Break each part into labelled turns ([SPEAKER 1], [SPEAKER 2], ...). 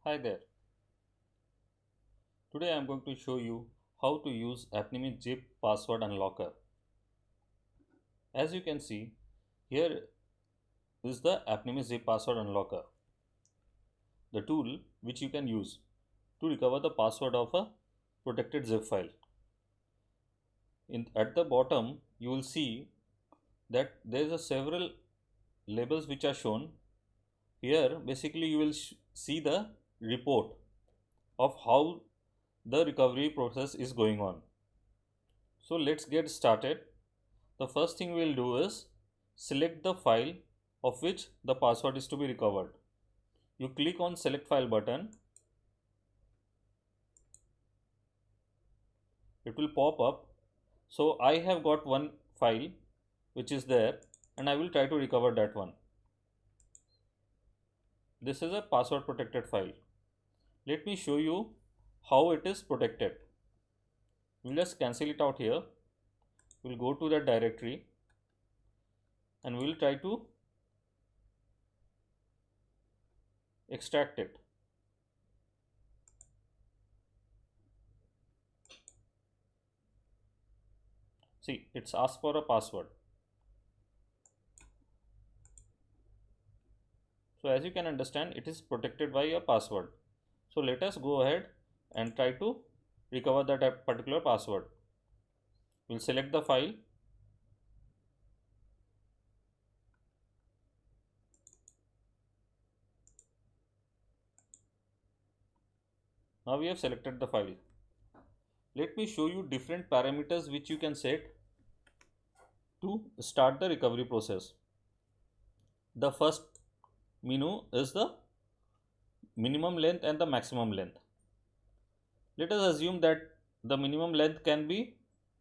[SPEAKER 1] Hi there. Today I am going to show you how to use Appnimi ZIP Password Unlocker. As you can see, here is the Appnimi ZIP Password Unlocker, the tool which you can use to recover the password of a protected zip file. At the bottom, you will see that there is a several labels which are shown. Here, basically, you will see the report of how the recovery process is going on. So let's get started. The first thing we will do is select the file of which the password is to be recovered. You click on select file button. It will pop up. So I have got one file which is there and I will try to recover that one. This is a password protected file. Let me show you how it is protected. We'll just cancel it out here. We'll go to that directory and we'll try to extract it. See, it's asked for a password. So as you can understand, it is protected by a password. So let us go ahead and try to recover that particular password. We'll select the file. Now we have selected the file. Let me show you different parameters which you can set to start the recovery process. The first menu is the minimum length and the maximum length. Let us assume that the minimum length can be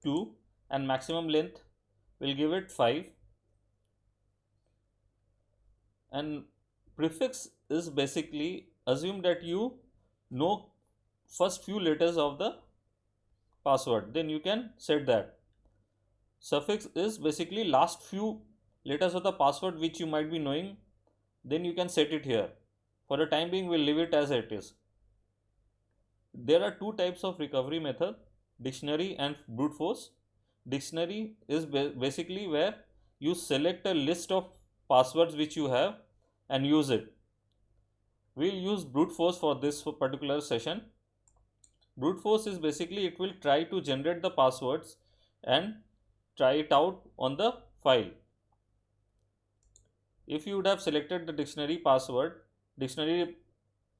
[SPEAKER 1] 2 and maximum length will give it 5, and prefix is basically assume that you know first few letters of the password, then you can set that. Suffix is basically last few letters of the password which you might be knowing, then you can set it here. For the time being, we'll leave it as it is. There are two types of recovery method, dictionary and brute force. Dictionary is basically where you select a list of passwords which you have and use it. We'll use brute force for this particular session. Brute force is basically it will try to generate the passwords and try it out on the file. If you would have selected the dictionary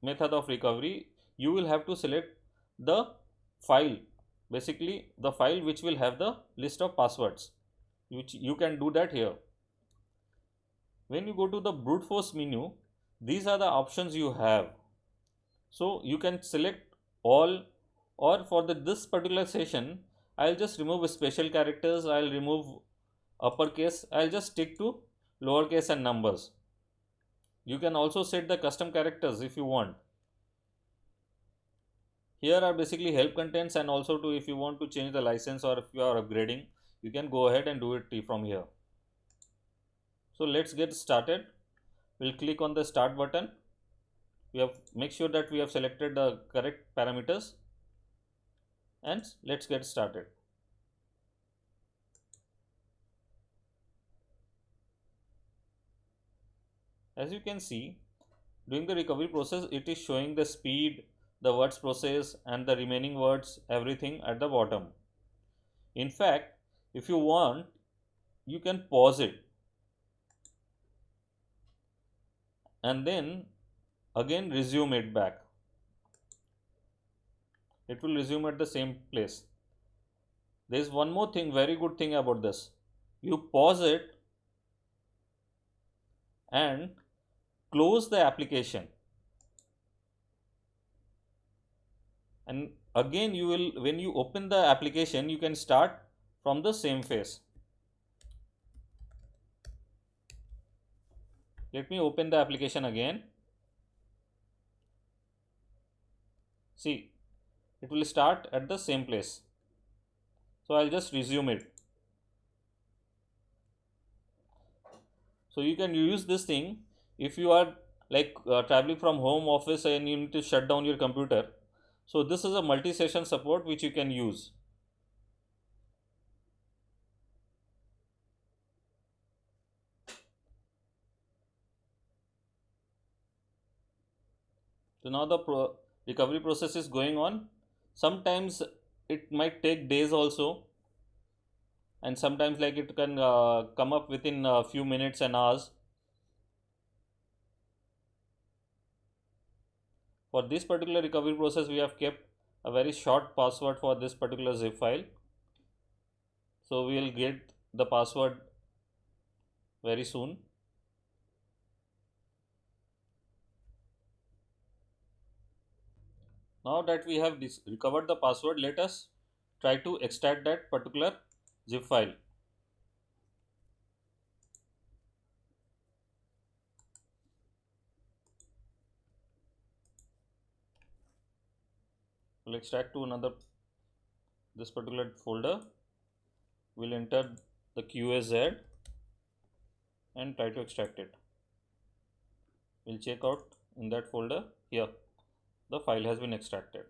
[SPEAKER 1] method of recovery, you will have to select the file, basically the file which will have the list of passwords, which you can do that here. When you go to the brute force menu, these are the options you have. So you can select all, or for this particular session, I'll just remove special characters, I'll remove uppercase, I'll just stick to lowercase and numbers. You can also set the custom characters if you want. Here are basically help contents, and also to if you want to change the license or if you are upgrading, you can go ahead and do it from here. So let's get started. We'll click on the start button. We have make sure that we have selected the correct parameters, and let's get started. As you can see, during the recovery process, it is showing the speed, the words process and the remaining words, everything at the bottom. In fact, if you want, you can pause it and then again resume it back. It will resume at the same place. There is one more thing, very good thing about this. You pause it and close the application, and again you will, when you open the application, you can start from the same phase. Let me open the application again. See, it will start at the same place. So I'll just resume it. So you can use this thing if you are like traveling from home office and you need to shut down your computer. So this is a multi-session support which you can use. So now the recovery process is going on. Sometimes it might take days also, and sometimes like it can come up within a few minutes and hours. For this particular recovery process, we have kept a very short password for this particular zip file. So we will get the password very soon. Now that we have recovered the password, let us try to extract that particular zip file. We'll extract to another, this particular folder. We'll enter the QAZ and try to extract it. We'll check out in that folder. Here the file has been extracted.